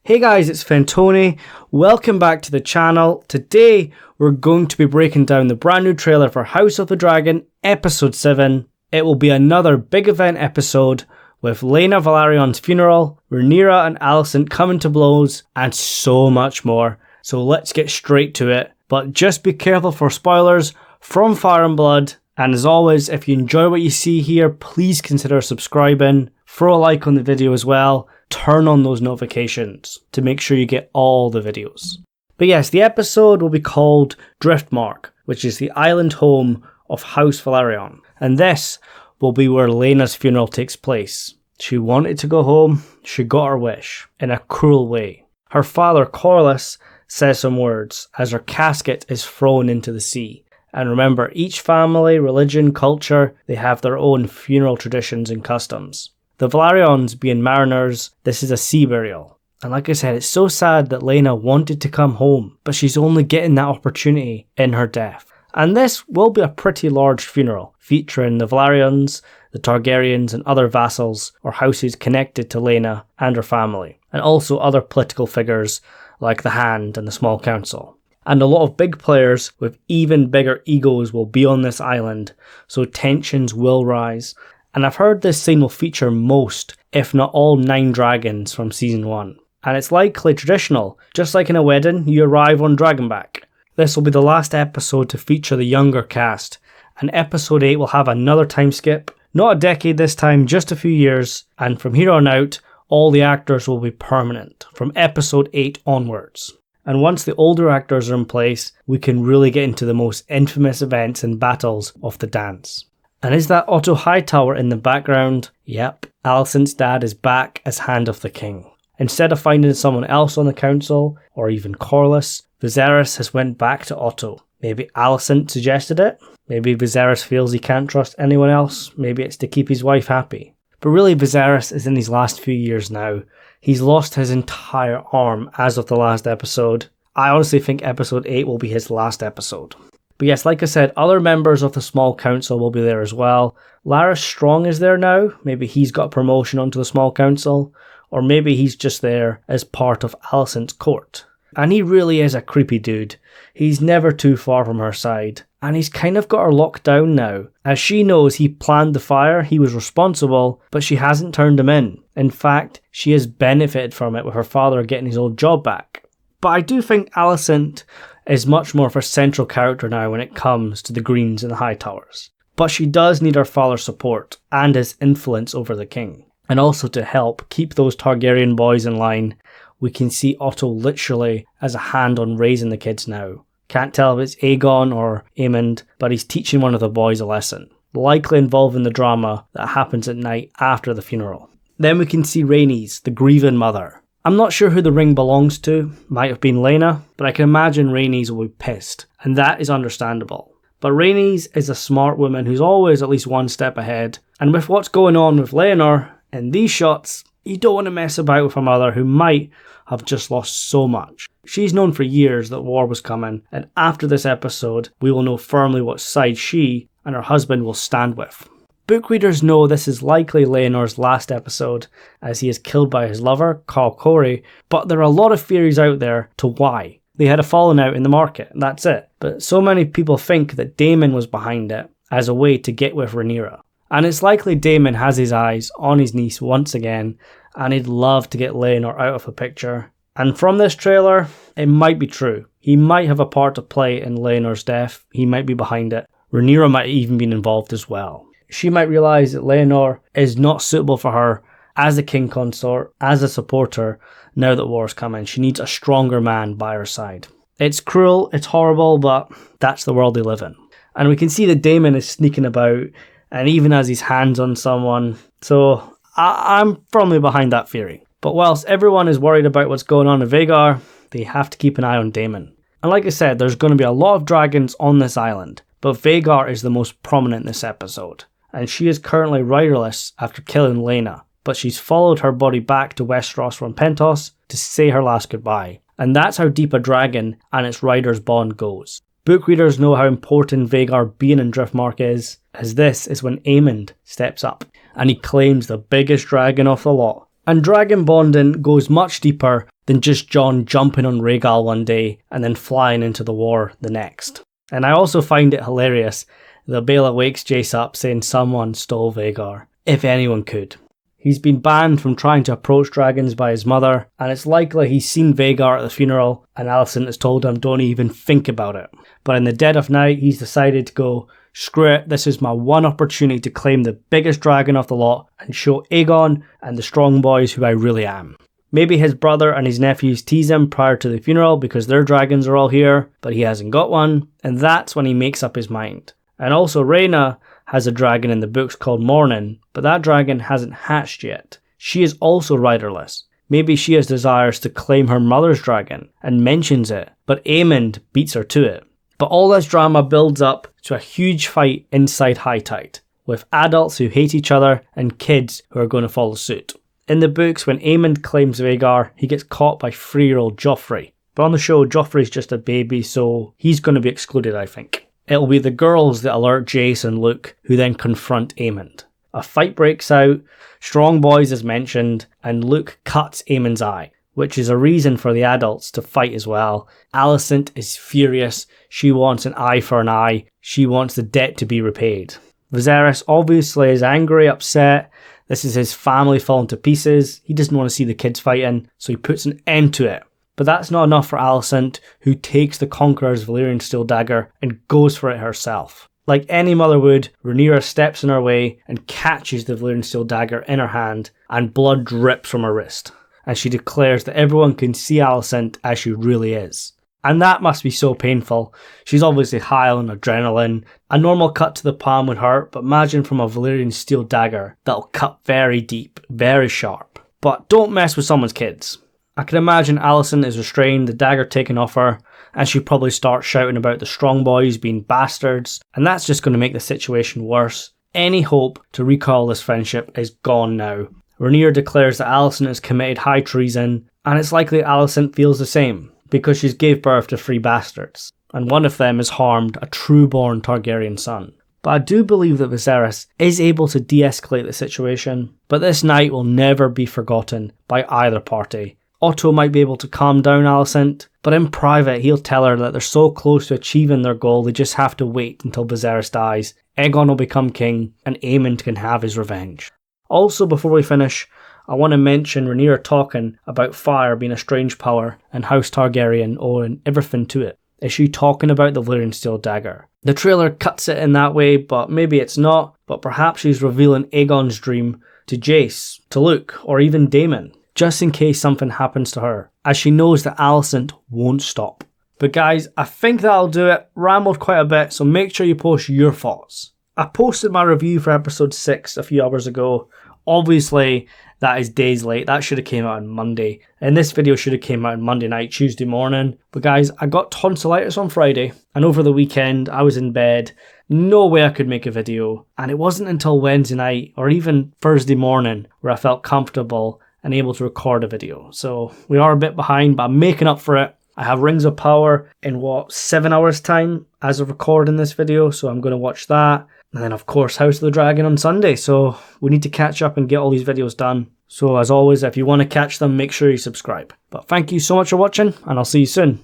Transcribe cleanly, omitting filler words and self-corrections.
Hey guys, it's Fentony. Welcome back to the channel. Today we're going to be breaking down the brand new trailer for House of the Dragon Episode 7. It will be another big event episode with Laena Velaryon's funeral, Rhaenyra and Alicent coming to blows, and so much more. So let's get straight to it. But just be careful for spoilers from Fire and Blood. And as always, if you enjoy what you see here, please consider subscribing. Throw a like on the video as well. Turn on those notifications to make sure you get all the videos. But yes, the episode will be called Driftmark, which is the island home of House Velaryon. And this will be where Laena's funeral takes place. She wanted to go home, she got her wish, in a cruel way. Her father, Corlys, says some words as her casket is thrown into the sea. And remember, each family, religion, culture, they have their own funeral traditions and customs. The Velaryons being mariners, this is a sea burial. And like I said, it's so sad that Laena wanted to come home, but she's only getting that opportunity in her death. And this will be a pretty large funeral, featuring the Velaryons, the Targaryens and other vassals or houses connected to Laena and her family. And also other political figures like the Hand and the Small Council. And a lot of big players with even bigger egos will be on this island, so tensions will rise. And I've heard this scene will feature most, if not all 9 dragons from Season 1. And it's likely traditional, just like in a wedding, you arrive on Dragonback. This will be the last episode to feature the younger cast, and Episode 8 will have another time skip, not a decade this time, just a few years, and from here on out, all the actors will be permanent, from Episode 8 onwards. And once the older actors are in place, we can really get into the most infamous events and battles of the dance. And is that Otto Hightower in the background? Yep, Alicent's dad is back as Hand of the King. Instead of finding someone else on the council, or even Corlys, Viserys has went back to Otto. Maybe Alicent suggested it? Maybe Viserys feels he can't trust anyone else? Maybe it's to keep his wife happy. But really Viserys is in his last few years now. He's lost his entire arm as of the last episode. I honestly think Episode 8 will be his last episode. But yes, like I said, other members of the Small Council will be there as well. Larys Strong is there now. Maybe he's got a promotion onto the Small Council. Or maybe he's just there as part of Alicent's court. And he really is a creepy dude. He's never too far from her side. And he's kind of got her locked down now. As she knows he planned the fire, he was responsible, but she hasn't turned him in. In fact, she has benefited from it with her father getting his old job back. But I do think Alicent is much more of a central character now when it comes to the Greens and the Hightowers. But she does need her father's support and his influence over the king. And also to help keep those Targaryen boys in line, we can see Otto literally as a hand on raising the kids now. Can't tell if it's Aegon or Aemond, but he's teaching one of the boys a lesson, likely involving the drama that happens at night after the funeral. Then we can see Rhaenys, the grieving mother. I'm not sure who the ring belongs to, might have been Laena, but I can imagine Rhaenys will be pissed, and that is understandable. But Rhaenys is a smart woman who's always at least one step ahead, and with what's going on with Laenor in these shots, you don't want to mess about with a mother who might have just lost so much. She's known for years that war was coming, and after this episode, we will know firmly what side she and her husband will stand with. Book readers know this is likely Laenor's last episode, as he is killed by his lover, Khal Corey, but there are a lot of theories out there to why. They had a falling out in the market, and that's it. But so many people think that Daemon was behind it, as a way to get with Rhaenyra. And it's likely Daemon has his eyes on his niece once again, and he'd love to get Laenor out of the picture. And from this trailer, it might be true. He might have a part to play in Laenor's death, he might be behind it. Rhaenyra might even be involved as well. She might realise that Laenor is not suitable for her as a king consort, as a supporter, now that war's coming. She needs a stronger man by her side. It's cruel, it's horrible, but that's the world they live in. And we can see that Daemon is sneaking about, and even has his hands on someone. So I'm firmly behind that theory. But whilst everyone is worried about what's going on in Vhagar, they have to keep an eye on Daemon. And like I said, there's going to be a lot of dragons on this island, but Vhagar is the most prominent in this episode. And she is currently riderless after killing Laena, but she's followed her body back to Westeros from Pentos to say her last goodbye. And that's how deep a dragon and its rider's bond goes. Book readers know how important Vhagar being in Driftmark is, as this is when Aemond steps up, and he claims the biggest dragon of the lot. And dragon bonding goes much deeper than just Jon jumping on Rhaegal one day and then flying into the war the next. And I also find it hilarious that Baela wakes Jace up saying someone stole Vhagar, if anyone could. He's been banned from trying to approach dragons by his mother, and it's likely he's seen Vhagar at the funeral and Alicent has told him don't even think about it. But in the dead of night, he's decided to go, screw it, this is my one opportunity to claim the biggest dragon of the lot and show Aegon and the strong boys who I really am. Maybe his brother and his nephews tease him prior to the funeral because their dragons are all here, but he hasn't got one, and that's when he makes up his mind. And also Rhaena has a dragon in the books called Morning, but that dragon hasn't hatched yet. She is also riderless. Maybe she has desires to claim her mother's dragon and mentions it, but Aemond beats her to it. But all this drama builds up to a huge fight inside High Tide, with adults who hate each other and kids who are going to follow suit. In the books, when Aemond claims Vhagar, he gets caught by 3-year-old Joffrey. But on the show, Joffrey's just a baby, so he's going to be excluded, I think. It'll be the girls that alert Jace and Luke, who then confront Aemond. A fight breaks out, strong boys is mentioned, and Luke cuts Aemond's eye, which is a reason for the adults to fight as well. Alicent is furious, she wants an eye for an eye, she wants the debt to be repaid. Viserys obviously is angry, upset, this is his family falling to pieces, he doesn't want to see the kids fighting, so he puts an end to it. But that's not enough for Alicent, who takes the Conqueror's Valyrian steel dagger and goes for it herself. Like any mother would, Rhaenyra steps in her way and catches the Valyrian steel dagger in her hand, and blood drips from her wrist, and she declares that everyone can see Alicent as she really is. And that must be so painful. She's obviously high on adrenaline. A normal cut to the palm would hurt, but imagine from a Valyrian steel dagger that'll cut very deep, very sharp. But don't mess with someone's kids. I can imagine Alicent is restrained, the dagger taken off her, and she probably starts shouting about the strong boys being bastards, and that's just going to make the situation worse. Any hope to recall this friendship is gone now. Rhaenyra declares that Alicent has committed high treason, and it's likely Alicent feels the same, because she's gave birth to 3 bastards, and one of them has harmed a true-born Targaryen son. But I do believe that Viserys is able to de-escalate the situation, but this night will never be forgotten by either party. Otto might be able to calm down Alicent, but in private he'll tell her that they're so close to achieving their goal they just have to wait until Viserys dies, Aegon will become king, and Aemond can have his revenge. Also, before we finish, I want to mention Rhaenyra talking about fire being a strange power and House Targaryen owing everything to it. Is she talking about the Valyrian steel dagger? The trailer cuts it in that way, but maybe it's not, but perhaps she's revealing Aegon's dream to Jace, to Luke, or even Daemon, just in case something happens to her, as she knows that Alicent won't stop. But guys, I think that'll do it. Rambled quite a bit, so make sure you post your thoughts. I posted my review for episode 6 a few hours ago. Obviously, that is days late. That should have came out on Monday. And this video should have came out on Monday night, Tuesday morning. But guys, I got tonsillitis on Friday, and over the weekend I was in bed. No way I could make a video. And it wasn't until Wednesday night, or even Thursday morning, where I felt comfortable and able to record a video. So we are a bit behind, but I'm making up for it. I have Rings of Power in 7 hours time as of recording this video, so I'm going to watch that. And then of course House of the Dragon on Sunday, so we need to catch up and get all these videos done. So as always, if you want to catch them, make sure you subscribe. But thank you so much for watching, and I'll see you soon.